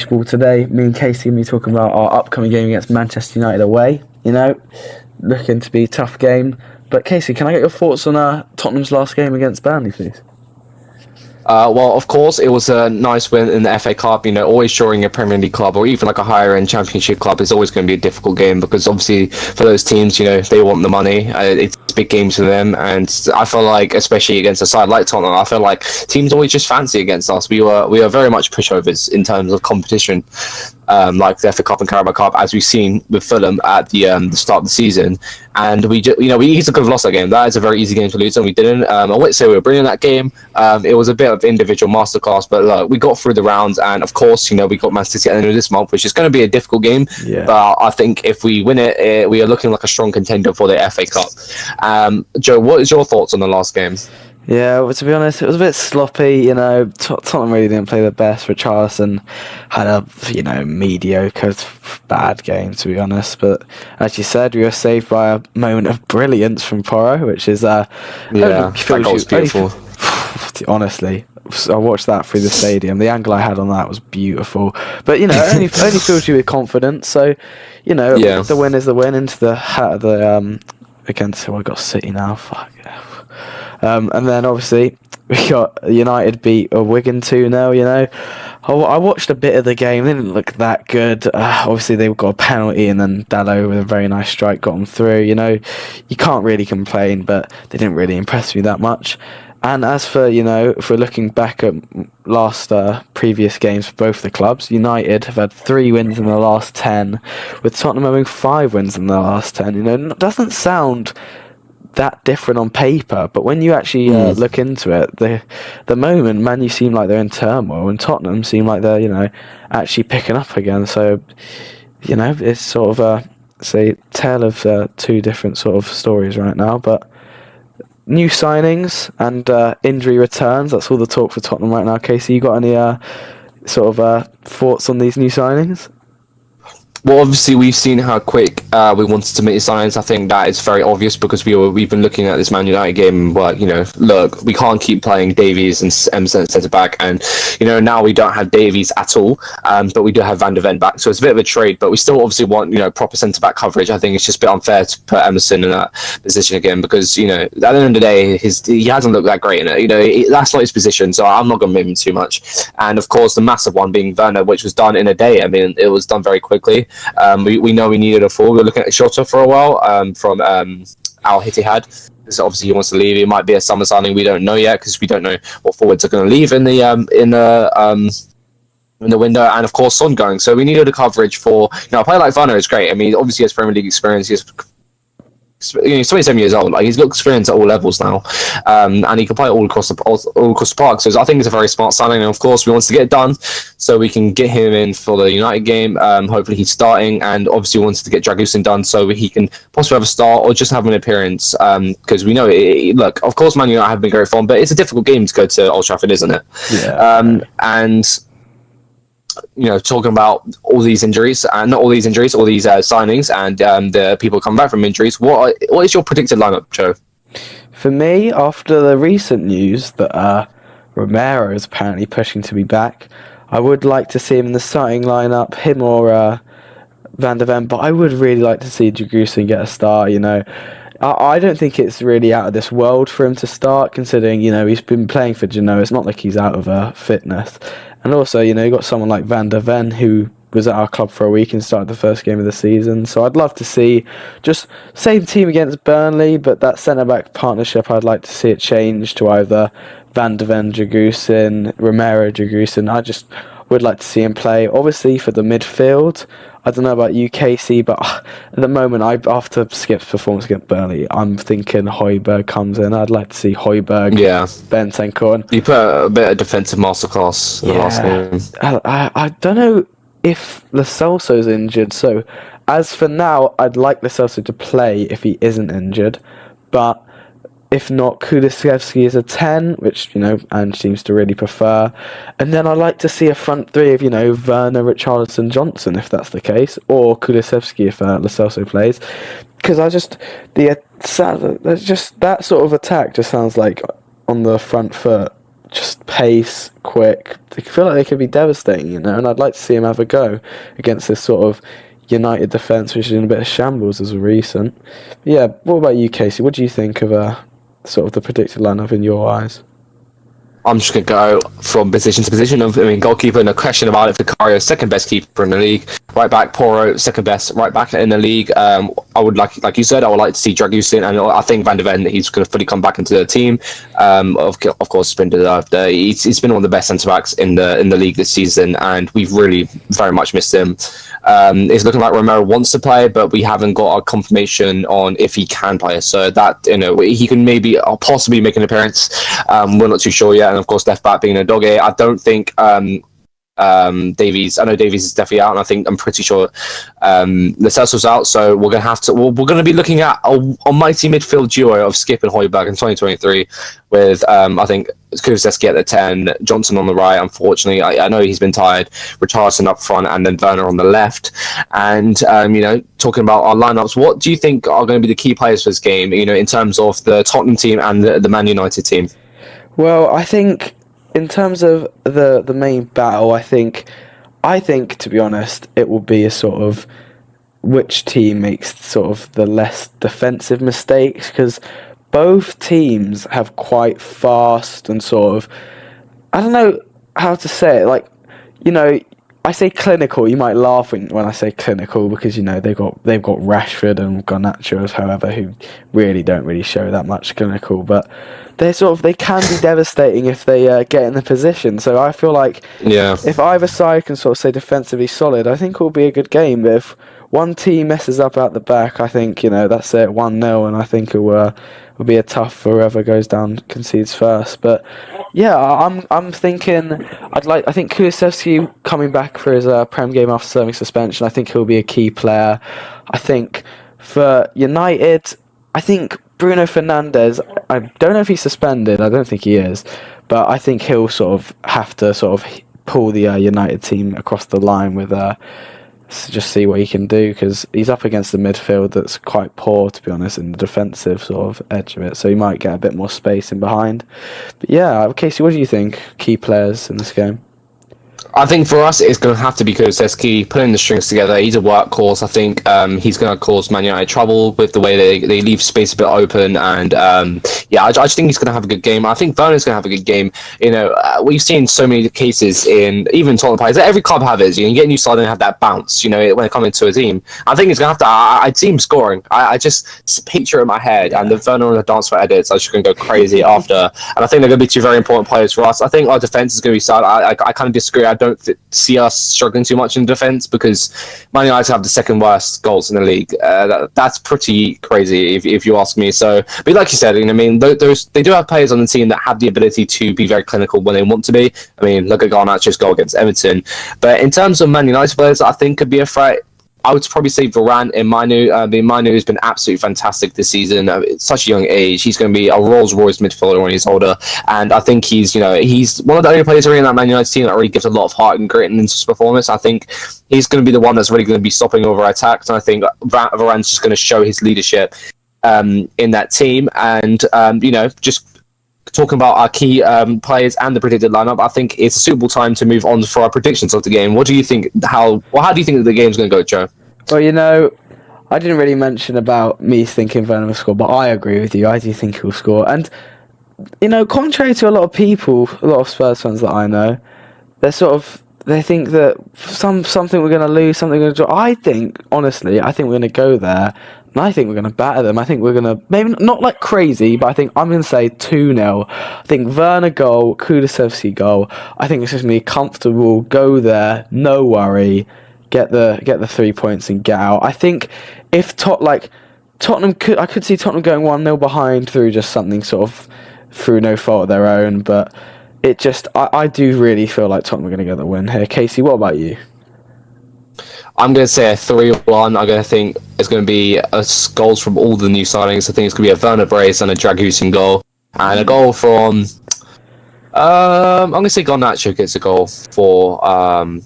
Well, today, me and Casey will be talking about our upcoming game against Manchester United away. Looking to be a tough game. But Casey, can I get your thoughts on Tottenham's last game against Burnley, please? Well, of course, it was a nice win in the FA Cup. Always drawing a Premier League club or even like a higher end Championship club is always going to be a difficult game because obviously for those teams, they want the money. It's big games for them, and I feel like, especially against a side like Tottenham, I feel like teams always just fancy against us. We are very much pushovers in terms of competition, like the FA Cup and Carabao Cup, as we've seen with Fulham at the start of the season. And we easily could have lost that game. That is a very easy game to lose, and we didn't. I wouldn't say we were brilliant in that game. It was a bit of individual masterclass, but look, we got through the rounds, and of course, we got Man City at the end of this month, which is going to be a difficult game. Yeah. But I think if we win it, we are looking like a strong contender for the FA Cup. Joe, what is your thoughts on the last game? Yeah, well, to be honest, it was a bit sloppy. Tottenham really didn't play the best. Richarlison had a, mediocre, bad game, to be honest. But as you said, we were saved by a moment of brilliance from Porro, which is that goal was beautiful. Honestly, I watched that through the stadium. The angle I had on that was beautiful. But only fills you with confidence. So, the win is the win into the hat of the against. I got City now. Fuck. And then obviously we got United beat Wigan 2-0. I watched a bit of the game. They didn't look that good. Obviously they got a penalty, and then Dalot with a very nice strike got them through. You can't really complain, but they didn't really impress me that much. And as for, if we're looking back at last previous games for both the clubs, United have had 3 wins in the last 10, with Tottenham having 5 wins in the last 10. It doesn't sound that different on paper, but when you actually look into it, the moment Man U seem like they're in turmoil, and Tottenham seem like they're actually picking up again. So it's sort of a tale of 2 different sort of stories right now. But new signings and injury returns, that's all the talk for Tottenham right now. Casey, you got any thoughts on these new signings? Well, obviously, we've seen how quick we wanted to make the signs. I think that is very obvious because we've been looking at this Man United game. Well, look, we can't keep playing Davies and Emerson at centre back, and now we don't have Davies at all. But we do have Van der Ven back, so it's a bit of a trade. But we still obviously want proper centre back coverage. I think it's just a bit unfair to put Emerson in that position again because at the end of the day, he hasn't looked that great in it. That's not his position, so I'm not going to move him too much. And of course, the massive one being Werner, which was done in a day. I mean, it was done very quickly. We know we needed a forward. We were looking at Shota for a while from Al Ittihad. So obviously he wants to leave. It might be a summer signing. We don't know yet because we don't know what forwards are going to leave in the window. And of course Son going. So we needed a coverage for a player like Werner is great. I mean, obviously he has Premier League experience. He's 27 years old. Like he's got experience at all levels now, and he can play all across the park. So I think it's a very smart signing. And of course, we want to get it done so we can get him in for the United game. Hopefully, he's starting, and obviously, we wanted to get Dragusin done so he can possibly have a start or just have an appearance. Because we know, look, of course, Man United have been very fun, but it's a difficult game to go to Old Trafford, isn't it? Yeah. And talking about all these injuries, and not all these injuries, all these signings, and the people coming back from injuries. What is your predicted lineup, Joe? For me, after the recent news that Romero is apparently pushing to be back, I would like to see him in the starting lineup, him or Van der Ven. But I would really like to see Dragusin get a start. I don't think it's really out of this world for him to start, considering he's been playing for Genoa. It's not like he's out of fitness. And also, you got someone like Van der Ven who was at our club for a week and started the first game of the season. So I'd love to see just same team against Burnley, but that centre-back partnership, I'd like to see it change to either Van der Ven, Dragusin, Romero, Dragusin. I just would like to see him play. Obviously, for the midfield, I don't know about you, Casey, but at the moment, after Skip's performance against Burnley, I'm thinking Højbjerg comes in. I'd like to see Højbjerg, Bentancur. You put a bit of defensive masterclass in the last game. I don't know if Lo Celso's injured, so as for now, I'd like Lo Celso to play if he isn't injured, but if not, Kulusevski is a 10, which, Ange seems to really prefer. And then I'd like to see a front 3 of, Werner, Richarlison, Johnson, if that's the case, or Kulusevski if Lo Celso plays. Because that sort of attack just sounds like on the front foot just pace, quick. They feel like they could be devastating, you know, and I'd like to see him have a go against this sort of United defence, which is in a bit of shambles as of recent. But yeah, what about you, Casey? What do you think of sort of the predicted lineup in your eyes? I'm just going to go from position to position. Goalkeeper, no question about it. Vicario, second best keeper in the league. Right back, Poro, second best right back in the league. I would like you said, I would like to see Dragusin, and I think Van de Ven, he's going to fully come back into the team. Of course, it's been deserved. He's been one of the best centre backs in the league this season, and we've really very much missed him. It's looking like Romero wants to play, but we haven't got a confirmation on if he can play. So that, he can maybe possibly make an appearance. We're not too sure yet. And of course, left back being a Doge. I don't think Davies. I know Davies is definitely out, and I'm pretty sure Lo Celso's out. So we're gonna be looking at a mighty midfield duo of Skip and Højbjerg in 2023, with I think Kulusevski at the 10, Johnson on the right. Unfortunately, I know he's been tired. Richarlison up front, and then Werner on the left. And talking about our lineups, what do you think are going to be the key players for this game? In terms of the Tottenham team and the Man United team. Well, I think in terms of the main battle, I think to be honest, it will be a sort of which team makes sort of the less defensive mistakes, because both teams have quite fast and sort of, I don't know how to say it, like, I say clinical. You might laugh when I say clinical, because they've got Rashford and Garnacho, however, who don't really show that much clinical, but they can be devastating if they get in the position. So I feel like if either side can sort of stay defensively solid, I think it will be a good game. But if one team messes up at the back, I think that's it, 1-0, and I think it will be a tough for whoever goes down concedes first. But yeah, I'm thinking I think Kulusevski coming back for his Prem game after serving suspension. I think he'll be a key player. I think for United, I think Bruno Fernandes, I don't know if he's suspended. I don't think he is, but I think he'll sort of have to sort of pull the United team across the line with just see what he can do, because he's up against the midfield that's quite poor, to be honest, in the defensive sort of edge of it. So he might get a bit more space in behind. But yeah, Casey, what do you think? Key players in this game? I think for us, it's going to have to be Kulusevski putting the strings together. He's a workhorse. I think he's going to cause Man United trouble with the way they leave space a bit open. And I just think he's going to have a good game. I think Werner's going to have a good game. We've seen so many cases in even Tottenham players. Every club have it. You get a new side and have that bounce. When they come into a team, I think he's going to have to. I'd see him scoring. I just picture it in my head, and the Werner and the dance for edits are just going to go crazy after. And I think they're going to be two very important players for us. I think our defense is going to be solid. I kind of disagree. I don't see us struggling too much in defence, because Man United have the second worst goals in the league. That's pretty crazy if you ask me. So, but like you said, they do have players on the team that have the ability to be very clinical when they want to be. Look at Garnacho's goal against Everton. But in terms of Man United players that I think could be a threat, I would probably say Varane and Manu. Manu has been absolutely fantastic this season. At such a young age, he's going to be a Rolls-Royce midfielder when he's older. And I think he's one of the only players in that Man United team that really gives a lot of heart and grit into his performance. I think he's going to be the one that's really going to be stopping over attacks. And I think Varane's just going to show his leadership in that team. And, just talking about our key players and the predicted lineup, I think it's a suitable time to move on for our predictions of the game. What do you think? How do you think that the game's going to go, Joe? Well, I didn't really mention about me thinking Werner will score, but I agree with you. I do think he'll score. And, contrary to a lot of people, a lot of Spurs fans that I know, they think that something we're going to lose, something we're going to draw. I think we're going to go there, and I think we're going to batter them. I think we're going to, maybe not like crazy, but I think I'm going to say 2-0. I think Werner goal, Kulusevski goal. I think it's just going to be comfortable, go there, no worry, get the 3 points and get out. I think if Tottenham I could see Tottenham going 1-0 behind through just something sort of through no fault of their own, but I do really feel like Tottenham are going to get the win here. Casey, what about you? I'm going to say a 3-1. I'm going to think it's going to be goals from all the new signings. I think it's going to be a Werner brace and a Dragusin goal. And a goal from I'm gonna say Garnacho gets a goal for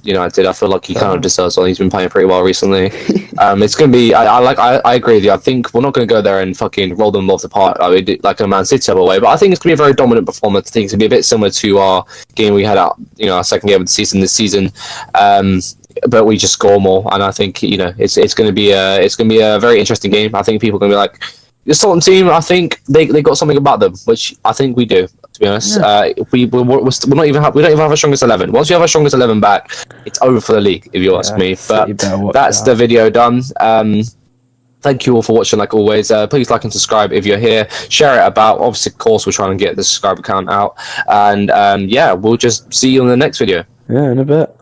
United. I feel like he kind of deserves one. He's been playing pretty well recently. It's gonna be. I agree with you. I think we're not gonna go there and fucking roll them off the park like a Man City other way. But I think it's gonna be a very dominant performance. I think it's gonna be a bit similar to our game we had out. Our second game of the season this season. But we just score more, and I think it's gonna be a very interesting game. I think people are gonna be like, the Tottenham team. I think they got something about them, which I think we do. To be honest, we don't even have our strongest 11. Once we have our strongest 11 back, it's over for the league, if you ask me. But that's the video done. Thank you all for watching, like always. Please like and subscribe if you're here. Share it about. Obviously, of course, we're trying to get the subscriber count out. And we'll just see you in the next video. Yeah, in a bit.